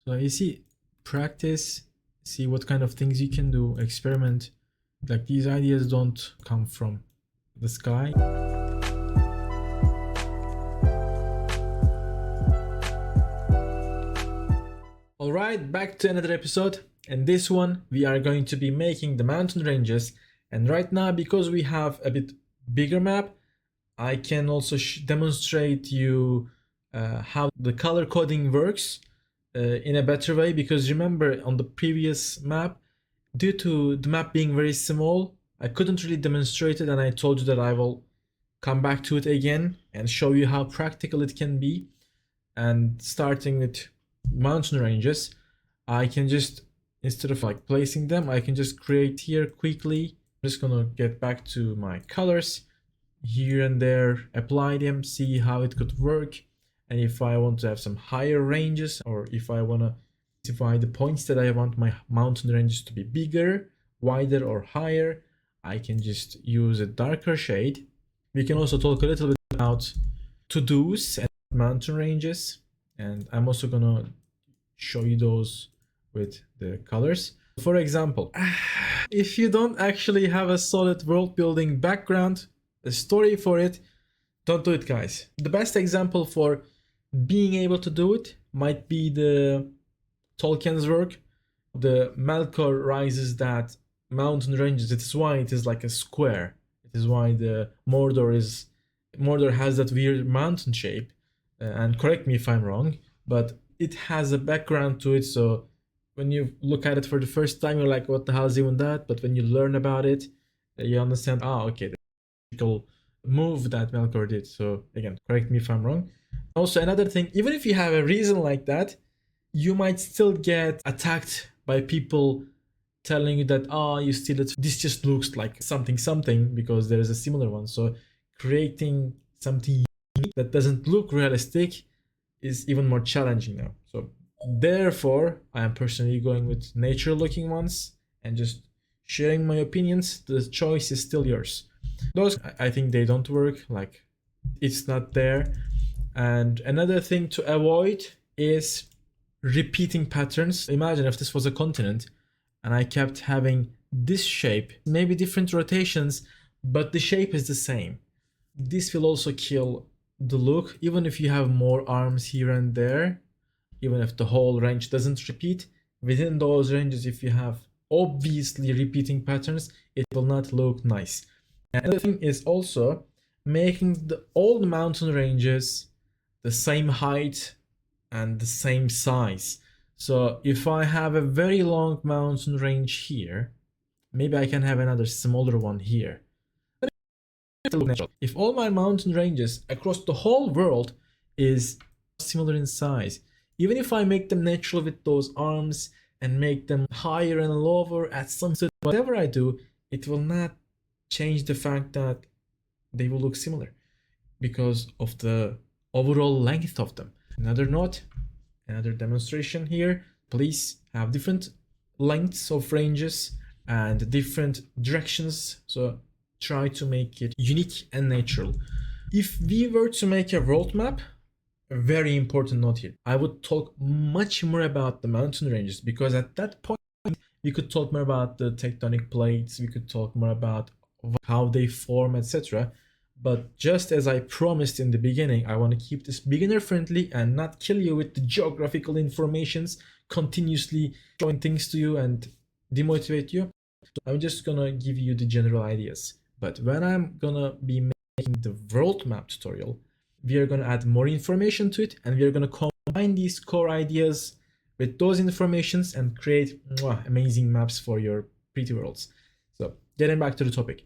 So you see, practice, see what kind of things you can do, experiment. Like these ideas don't come from the sky. Alright, back to another episode. In this one, we are going to be making the mountain ranges. And right now, because we have a bit bigger map, I can also demonstrate you how the color coding works in a better way. Because remember, on the previous map, due to the map being very small, I couldn't really demonstrate it, and I told you that I will come back to it again and show you how practical it can be. And starting with mountain ranges, I can just, instead of like placing them, I can just create here quickly. I'm just gonna get back to my colors here and there, apply them, see how it could work. And if I want to have some higher ranges, or if I want to specify the points that I want my mountain ranges to be bigger, wider, or higher, I can just use a darker shade. We can also talk a little bit about to-dos and mountain ranges, and I'm also gonna show you those with the colors. For example, if you don't actually have a solid world building background, a story for it, don't do it, guys. The best example for being able to do it might be the Tolkien's work. The Melkor rises that mountain ranges. It is why it is like a square. It is why the Mordor has that weird mountain shape. And correct me if I'm wrong, but it has a background to it. So when you look at it for the first time, you're like, what the hell is even that? But when you learn about it, you understand, okay, the move that Melkor did. So again, correct me if I'm wrong. Also, another thing, even if you have a reason like that, you might still get attacked by people telling you that, you steal it. This just looks like something because there is a similar one. So creating something unique that doesn't look realistic is even more challenging now. So therefore, I am personally going with nature looking ones and just sharing my opinions. The choice is still yours. Those, I think they don't work, like it's not there. And another thing to avoid is repeating patterns. Imagine if this was a continent and I kept having this shape, maybe different rotations, but the shape is the same. This will also kill the look, even if you have more arms here and there, even if the whole range doesn't repeat. Within those ranges, if you have obviously repeating patterns, it will not look nice. And another thing is also making all the mountain ranges the same height and the same size. So if I have a very long mountain range here, maybe I can have another smaller one here. If all my mountain ranges across the whole world is similar in size, even if I make them natural with those arms and make them higher and lower at some sort, whatever I do, it will not change the fact that they will look similar because of the overall length of them. Another note, another demonstration here, please have different lengths of ranges and different directions. So try to make it unique and natural. If we were to make a world map, a very important note here, I would talk much more about the mountain ranges, because at that point we could talk more about the tectonic plates, we could talk more about how they form, etc. But just as I promised in the beginning, I want to keep this beginner friendly and not kill you with the geographical informations, continuously showing things to you and demotivate you. So I'm just gonna give you the general ideas. But when I'm gonna be making the world map tutorial, we are gonna add more information to it, and we are gonna combine these core ideas with those informations and create amazing maps for your pretty worlds. So getting back to the topic,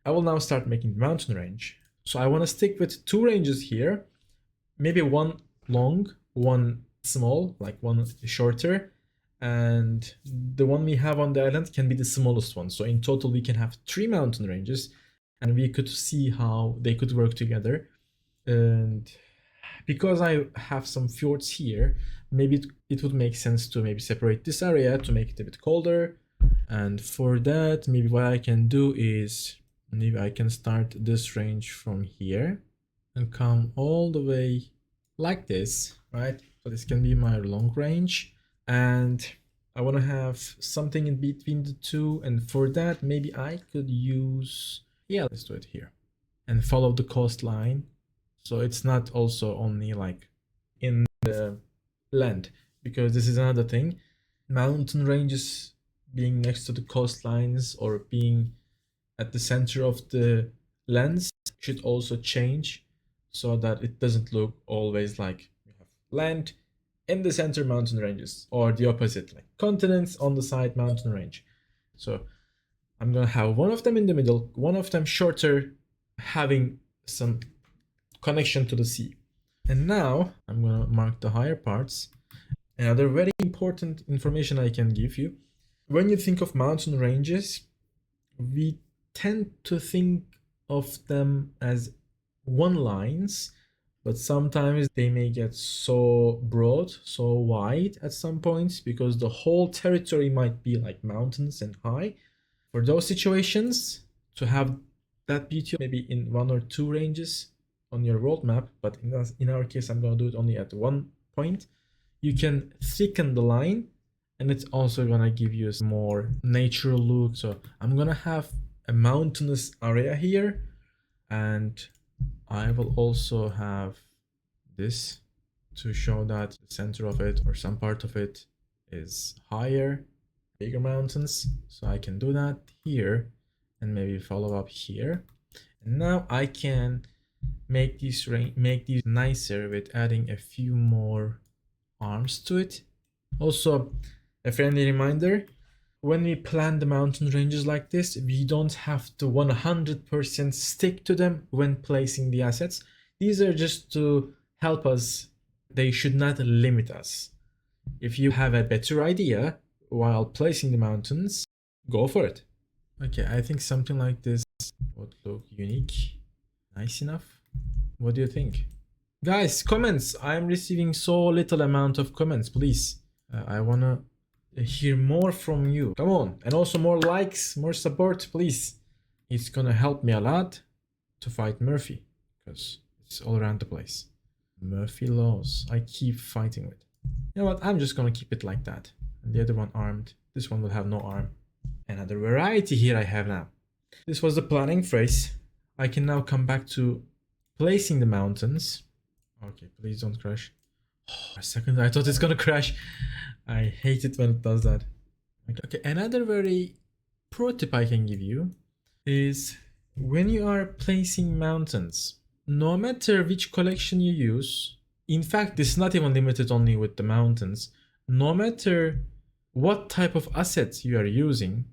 I will now start making the mountain range. So I want to stick with two ranges here, maybe one long, one small, like one shorter, and the one we have on the island can be the smallest one. So in total we can have 3 mountain ranges, and we could see how they could work together. And because I have some fjords here, maybe it would make sense to maybe separate this area to make it a bit colder. And for that, maybe what I can do is, maybe I can start this range from here and come all the way like this, right? So this can be my long range. and I want to have something in between the two, and for that maybe I could use, yeah, let's do it here and follow the coastline, so it's not also only like in the land, because this is another thing. Mountain ranges being next to the coastlines or being at the center of the lens should also change, so that it doesn't look always like you have land in the center, mountain ranges, or the opposite, like continents on the side, mountain range. So I'm gonna have one of them in the middle, one of them shorter, having some connection to the sea. And now I'm gonna mark the higher parts. Another very important information I can give you: when you think of mountain ranges, we tend to think of them as one lines, but sometimes they may get so broad, so wide at some points, because the whole territory might be like mountains and high. For those situations, to have that beauty maybe in one or two ranges on your world map, but in our case, I'm going to do it only at one point. You can thicken the line, and it's also going to give you a more natural look. So I'm going to have a mountainous area here, and I will also have this to show that the center of it or some part of it is higher, bigger mountains. So I can do that here and maybe follow up here. And now I can make these nicer with adding a few more arms to it. Also, a friendly reminder: when we plan the mountain ranges like this, we don't have to 100% stick to them when placing the assets. These are just to help us. They should not limit us. If you have a better idea while placing the mountains, go for it. Okay, I think something like this would look unique. Nice enough. What do you think? Guys, comments. I'm receiving so little amount of comments, please. I wanna hear more from you. Come on. And also more likes, more support, please. It's gonna help me a lot to fight Murphy, because it's all around the place. Murphy laws. I keep fighting with. You know what? I'm just gonna keep it like that. And the other one armed. This one will have no arm. Another variety here I have now. This was the planning phase. I can now come back to placing the mountains. Okay, please don't crash. Oh, a second, I thought it's gonna crash. I hate it when it does that. Okay, another very pro tip I can give you is when you are placing mountains, no matter which collection you use, in fact, this is not even limited only with the mountains, no matter what type of assets you are using,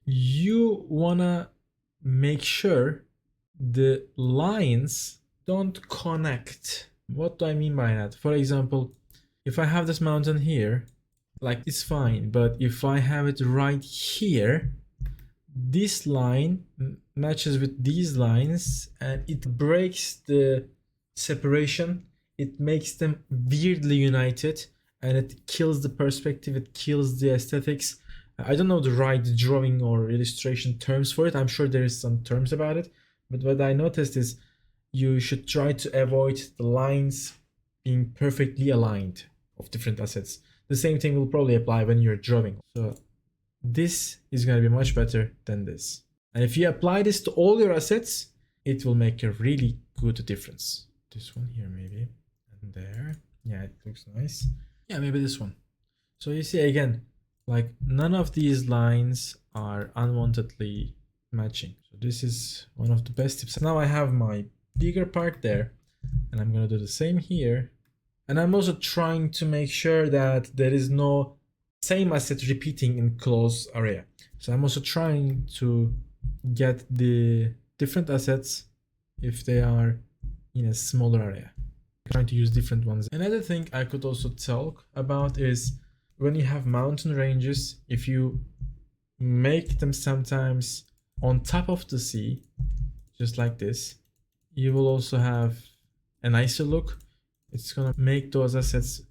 you wanna make sure the lines don't connect. What do I mean by that? For example, if I have this mountain here, like it's fine, but if I have it right here, this line matches with these lines and it breaks the separation. It makes them weirdly united and it kills the perspective, it kills the aesthetics. I don't know the right drawing or illustration terms for it. I'm sure there is some terms about it, but what I noticed is you should try to avoid the lines being perfectly aligned of different assets. The same thing will probably apply when you're drawing. So this is going to be much better than this. And if you apply this to all your assets, it will make a really good difference. This one here maybe, and there. Yeah, it looks nice. Yeah, maybe this one. So you see again, like none of these lines are unwantedly matching. So this is one of the best tips. Now I have my bigger part there, and I'm going to do the same here. And I'm also trying to make sure that there is no same asset repeating in close area. So I'm also trying to get the different assets if they are in a smaller area. I'm trying to use different ones. Another thing I could also talk about is when you have mountain ranges, if you make them sometimes on top of the sea, just like this, you will also have a nicer look. It's gonna make those assets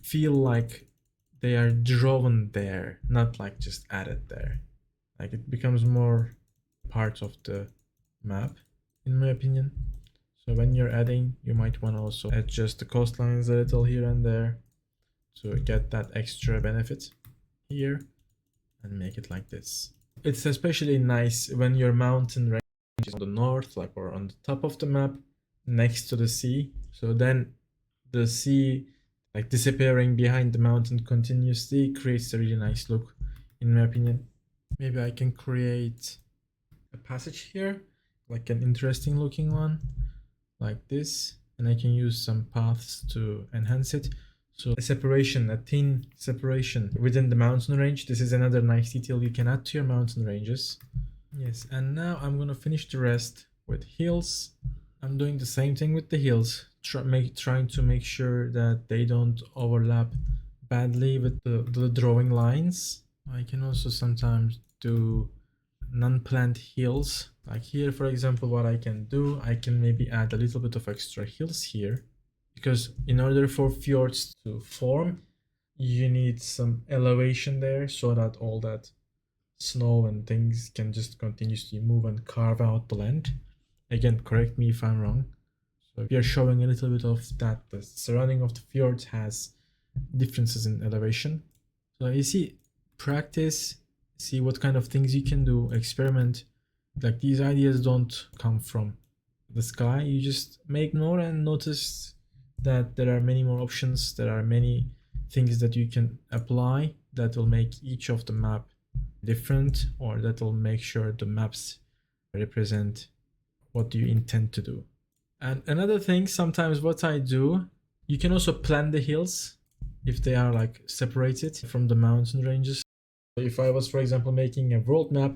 feel like they are drawn there, not like just added there. Like it becomes more part of the map, in my opinion. So when you're adding, you might want to also adjust the coastlines a little here and there to get that extra benefit here and make it like this. It's especially nice when your mountain range is on the north, like, or on the top of the map next to the sea. So then the sea, like, disappearing behind the mountain continuously creates a really nice look, in my opinion. Maybe I can create a passage here, like an interesting looking one, like this, and I can use some paths to enhance it. So a separation, a thin separation within the mountain range. This is another nice detail you can add to your mountain ranges. Yes, and now I'm gonna finish the rest with hills. I'm doing the same thing with the hills, trying to make sure that they don't overlap badly with the drawing lines. I can also sometimes do non-planned hills. Like here, for example, what I can do, I can maybe add a little bit of extra hills here, because in order for fjords to form, you need some elevation there so that all that snow and things can just continuously move and carve out the land. Again, correct me if I'm wrong. So we are showing a little bit of that. The surrounding of the fjord has differences in elevation. So you see, practice, see what kind of things you can do, experiment. Like, these ideas don't come from the sky. You just make more and notice that there are many more options. There are many things that you can apply that will make each of the map different, or that will make sure the maps represent what you intend to do. And another thing, sometimes what I do, you can also plan the hills if they are like separated from the mountain ranges. If I was, for example, making a world map,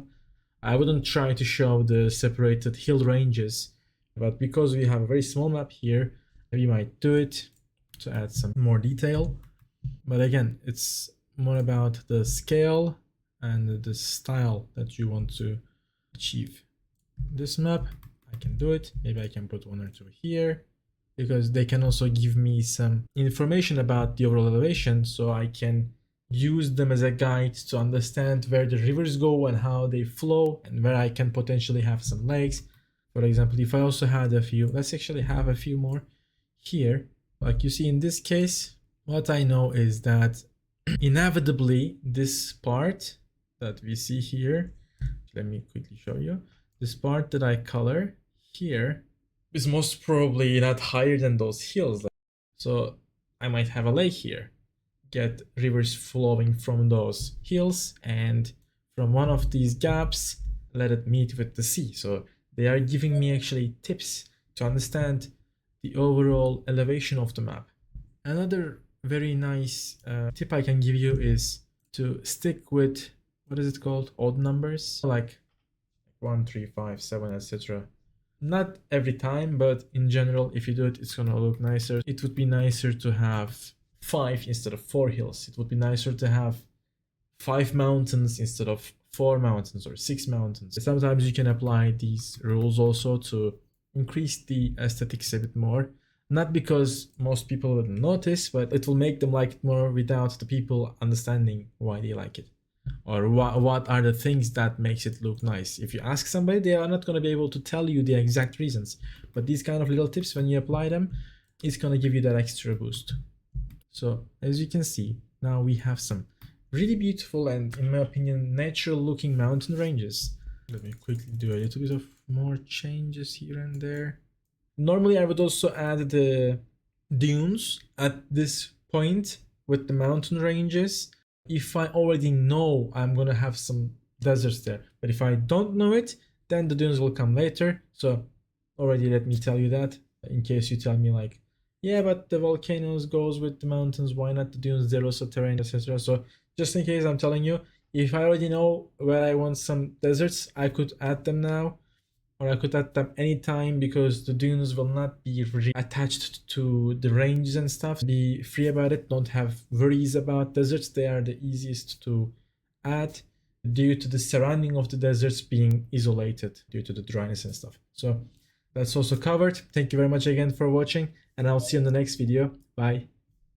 I wouldn't try to show the separated hill ranges, but because we have a very small map here, we might do it to add some more detail. But again, it's more about the scale and the style that you want to achieve. This map, I can do it. Maybe I can put one or two here, because they can also give me some information about the overall elevation, so I can use them as a guide to understand where the rivers go and how they flow, and where I can potentially have some lakes. For example, if I also had a few, let's actually have a few more here. Like you see in this case, what I know is that inevitably this part that we see here, let me quickly show you, this part that I color here is most probably not higher than those hills. So I might have a lake here, get rivers flowing from those hills, and from one of these gaps, let it meet with the sea. So they are giving me actually tips to understand the overall elevation of the map. Another very nice tip I can give you is to stick with, what is it called, odd numbers, like 1, 3, 5, 7, etc. Not every time, but in general, if you do it, it's gonna look nicer. It would be nicer to have 5 instead of 4 hills. It would be nicer to have 5 mountains instead of 4 mountains or 6 mountains. Sometimes you can apply these rules also to increase the aesthetics a bit more. Not because most people will notice, but it will make them like it more without the people understanding why they like it, or what are the things that makes it look nice. If you ask somebody, they are not going to be able to tell you the exact reasons, but these kind of little tips, when you apply them, it's going to give you that extra boost. So as you can see, now we have some really beautiful and, in my opinion, natural looking mountain ranges. Let me quickly do a little bit of more changes here and there. Normally I would also add the dunes at this point with the mountain ranges if I already know I'm gonna have some deserts there. But if I don't know it, then the dunes will come later. So already let me tell you that, in case you tell me like, yeah, but the volcanoes goes with the mountains, why not the dunes? There also terrain, etc. So just in case, I'm telling you, if I already know where I want some deserts, I could add them now, or I could add them anytime, because the dunes will not be really attached to the ranges and stuff. Be free about it, don't have worries about deserts. They are the easiest to add due to the surrounding of the deserts being isolated due to the dryness and stuff. So that's also covered. Thank you very much again for watching, and I'll see you in the next video. Bye.